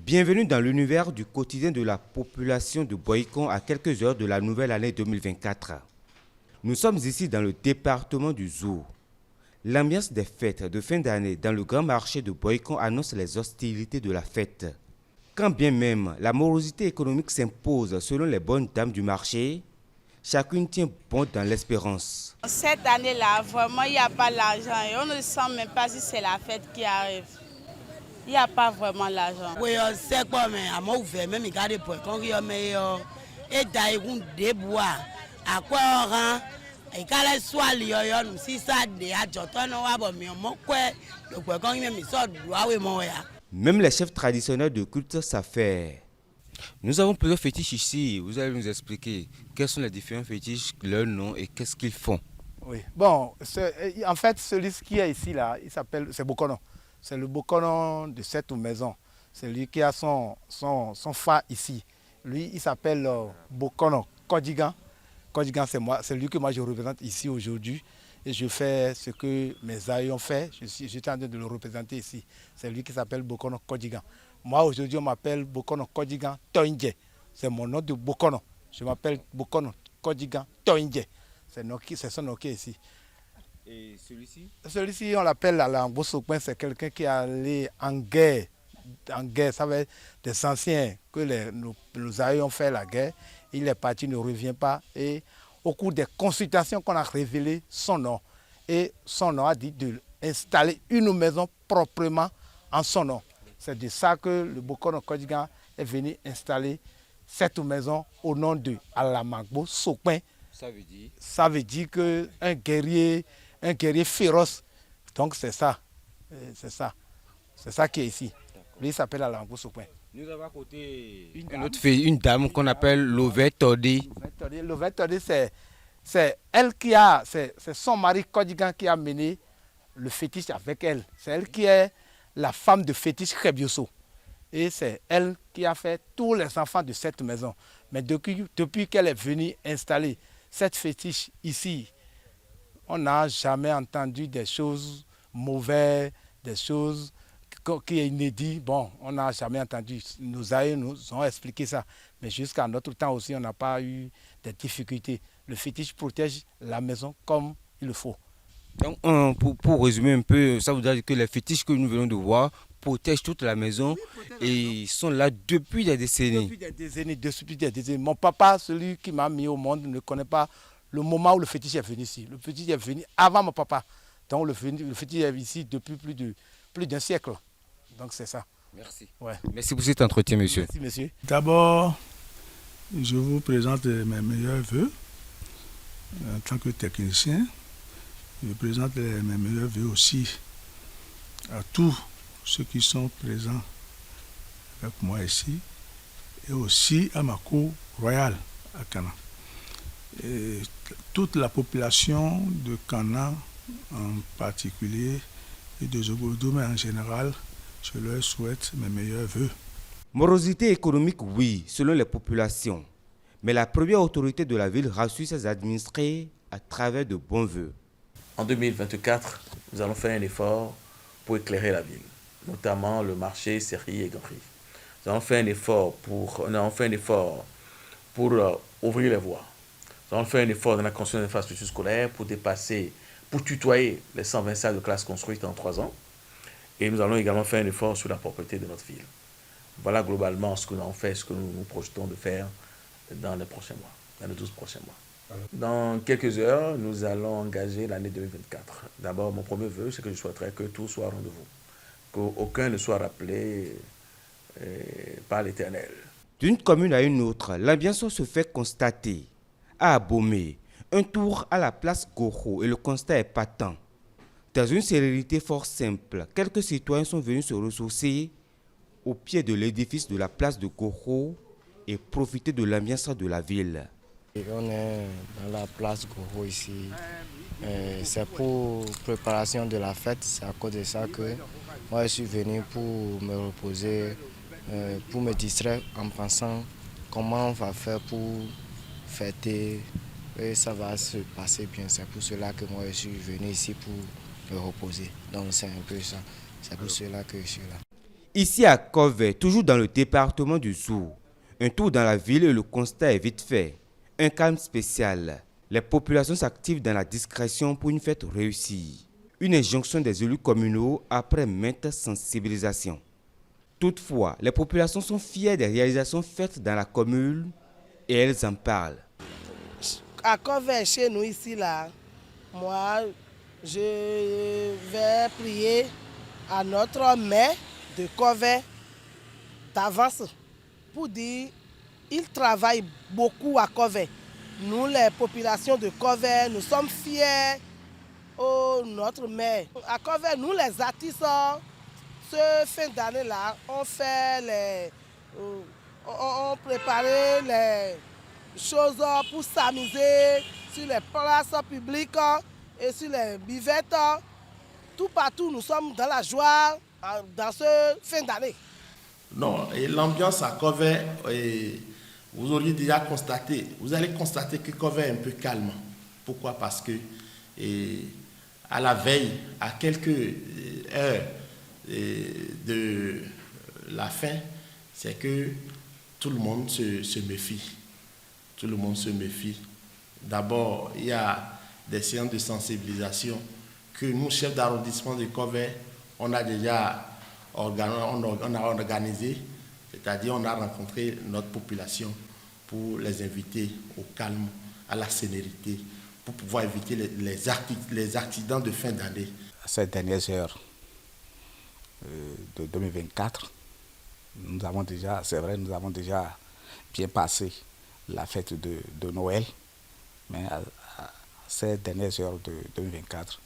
Bienvenue dans l'univers du quotidien de la population de Boycon à quelques heures de la nouvelle année 2024. Nous sommes ici dans le département du Zou. L'ambiance des fêtes de fin d'année dans le grand marché de Boycon annonce les hostilités de la fête. Quand bien même la morosité économique s'impose selon les bonnes dames du marché, chacune tient bon dans l'espérance. Cette année-là, vraiment, il n'y a pas l'argent et on ne sent même pas si c'est la fête qui arrive. Il n'y a pas vraiment l'argent. Oui, c'est quoi, mais à moi, vous même regarder pour qu'on y a meilleur et d'ailleurs des bois à quoi on et quand les soirs lions nous si ça des adjutants on va mais mon quoi le quoi quand même ça doit oui mon ya. Même les chefs traditionnels de culte s'affairent. Nous avons plusieurs fétiches ici. Vous allez nous expliquer quels sont les différents fétiches, leurs noms et qu'est-ce qu'ils font. Oui, bon, en fait, celui qui est ici, là, il s'appelle, c'est Bokono. C'est le Bokono de cette maison. C'est lui qui a son phare ici. Lui, il s'appelle Bokono Kodjigan. Kodjigan, c'est moi, c'est lui que moi je représente ici aujourd'hui. Et je fais ce que mes aïeux ont fait. J'étais en train de le représenter ici. C'est lui qui s'appelle Bokono Kodjigan. Moi, aujourd'hui, on m'appelle Bokono Kodjigan Toindje. C'est mon nom de Bokono. Je m'appelle Bokono Kodjigan Toindje. C'est son nom qui est ici. Et celui-ci? Celui-ci, on l'appelle Alangbo Sokwen, c'est quelqu'un qui est allé en guerre. En guerre, ça veut dire des anciens, que nos aïeux ont fait la guerre. Il est parti, il ne revient pas. Et au cours des consultations qu'on a révélé son nom. Et son nom a dit d'installer une maison proprement en son nom. C'est de ça que le Bokono Kodjigan est venu installer cette maison au nom de Alangbo Sokwen. Ça veut dire qu'un guerrier féroce. Donc c'est ça. C'est ça qui est ici. Lui, il s'appelle Alangbo Sokwen. Nous avons à côté une dame qu'on appelle Lové Todi. Lové Todi, c'est elle qui a, c'est son mari Kodjigan qui a mené le fétiche avec elle. C'est elle qui est la femme de fétiche Kebioso. Et c'est elle qui a fait tous les enfants de cette maison. Mais depuis qu'elle est venue installer cette fétiche ici, on n'a jamais entendu des choses mauvaises, des choses qui est inédit. Bon, on n'a jamais entendu. Nos aïeux nous ont expliqué ça. Mais jusqu'à notre temps aussi, on n'a pas eu de difficultés. Le fétiche protège la maison comme il le faut. Donc, pour résumer un peu, ça veut dire que les fétiches que nous venons de voir protègent toute la maison et sont là depuis des décennies. Depuis des décennies. Mon papa, celui qui m'a mis au monde, ne connaît pas le moment où le fétiche est venu ici. Le fétiche est venu avant mon papa. Donc le fétiche est ici depuis plus d'un siècle. Donc c'est ça. Merci. Ouais. Merci pour cet entretien, monsieur. Merci, monsieur. D'abord, je vous présente mes meilleurs vœux en tant que technicien. Je présente mes meilleurs vœux aussi à tous ceux qui sont présents avec moi ici et aussi à ma cour royale à Cana. Et toute la population de Cana en particulier et de Zogodoumé en général, je leur souhaite mes meilleurs vœux. Morosité économique, oui, selon les populations. Mais la première autorité de la ville rassure ses administrés à travers de bons vœux. En 2024, nous allons faire un effort pour éclairer la ville, notamment le marché Serri et Gary. Nous allons faire un effort pour ouvrir les voies. Nous allons faire un effort dans la construction d'infrastructures scolaires pour tutoyer les 120 salles de classe construites en 3 ans. Et nous allons également faire un effort sur la propreté de notre ville. Voilà globalement ce que nous avons fait, ce que nous nous projetons de faire dans les prochains mois, dans les 12 prochains mois. Dans quelques heures, nous allons engager l'année 2024. D'abord, mon premier vœu, c'est que je souhaiterais que tout soit au rendez-vous, qu'aucun ne soit rappelé par l'Éternel. D'une commune à une autre, l'ambiance se fait constater. À Abomey, un tour à la place Goro et le constat est patent. Dans une sérénité fort simple, quelques citoyens sont venus se ressourcer au pied de l'édifice de la place de Goro et profiter de l'ambiance de la ville. On est dans la place Goro ici. C'est pour préparation de la fête. C'est à cause de ça que moi je suis venu pour me reposer, pour me distraire en pensant comment on va faire pour fêter. Et ça va se passer bien. C'est pour cela que moi je suis venu ici pour me reposer. Donc c'est un peu ça. C'est pour cela que je suis là. Ici à Kové, toujours dans le département du Zou, un tour dans la ville et le constat est vite fait. Un calme spécial. Les populations s'activent dans la discrétion pour une fête réussie. Une injonction des élus communaux après maintes sensibilisations. Toutefois, les populations sont fières des réalisations faites dans la commune et elles en parlent. À Kové, chez nous ici, là, moi, je vais prier à notre maire de Kové d'avance pour dire qu'il travaille beaucoup à Kové. Nous, les populations de Kové, nous sommes fiers de notre maire. À Kové, nous, les artistes, ce fin d'année-là, on préparé les choses pour s'amuser sur les places publiques et sur les buvettes. Tout partout, nous sommes dans la joie dans ce fin d'année. Non, et l'ambiance à Kové, vous auriez déjà constaté, vous allez constater que Kové est un peu calme. Pourquoi? Parce que à la veille, à quelques heures de la fin, c'est que tout le monde se méfie. Tout le monde se méfie. D'abord, il y a des séances de sensibilisation que nous, chefs d'arrondissement de Kové, on a déjà organisé, c'est-à-dire on a rencontré notre population pour les inviter au calme, à la sérénité, pour pouvoir éviter les accidents de fin d'année. Ces dernières heures de 2024, nous avons déjà bien passé la fête de Noël, mais à ces dernières heures de 2024,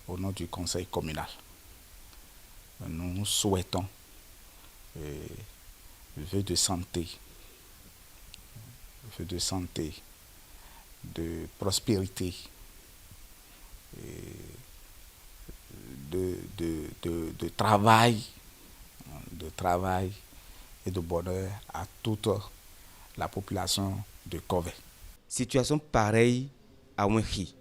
au nom du conseil communal, nous souhaitons vœux de santé, de prospérité, de travail et de bonheur à toute la population de Kové. Situation pareille à Wenchi.